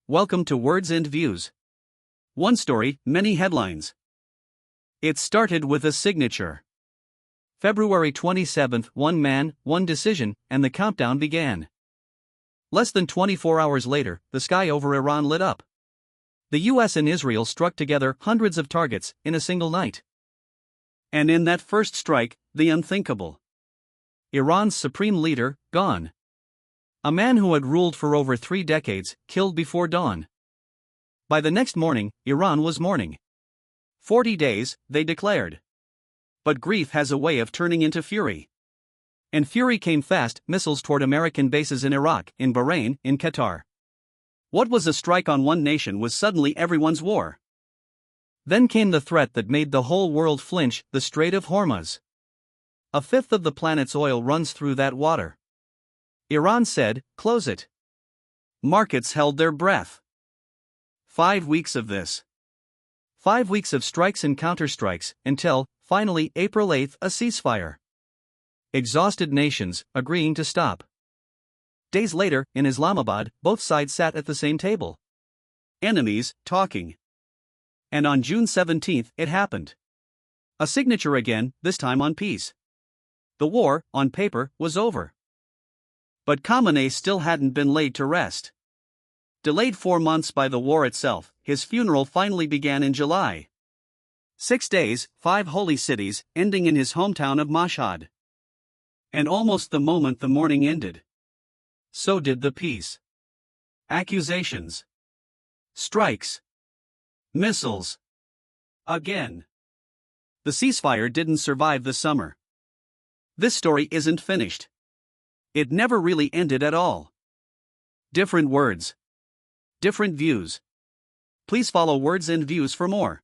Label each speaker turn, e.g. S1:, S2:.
S1: Welcome to Words and Views. One story, many headlines. It started with a signature. February 27th, one man, one decision, and the countdown began. Less than 24 hours later, the sky over Iran lit up. The US and Israel struck together hundreds of targets in a single night. And in that first strike, the unthinkable. Iran's supreme leader, gone. A man who had ruled for over 3 decades, killed before dawn. By the next morning, Iran was mourning. 40 days, they declared. But grief has a way of turning into fury. And fury came fast, missiles toward American bases in Iraq, in Bahrain, in Qatar. What was a strike on one nation was suddenly everyone's war. Then came the threat that made the whole world flinch, the Strait of Hormuz. A fifth of the planet's oil runs through that water. Iran said, close it. Markets held their breath. 5 weeks of this. 5 weeks of strikes and counterstrikes, until, finally, April 8, a ceasefire. Exhausted nations, agreeing to stop. Days later, in Islamabad, both sides sat at the same table. Enemies, talking. And on June 17, it happened. A signature again, this time on peace. The war, on paper, was over. But Khamenei still hadn't been laid to rest. Delayed 4 months by the war itself, his funeral finally began in July. 6 days, 5 holy cities, ending in his hometown of Mashhad. And almost the moment the mourning ended, so did the peace. Accusations. Strikes. Missiles. Again. The ceasefire didn't survive the summer. This story isn't finished. It never really ended at all. Different words. Different views. Please follow Words and Views for more.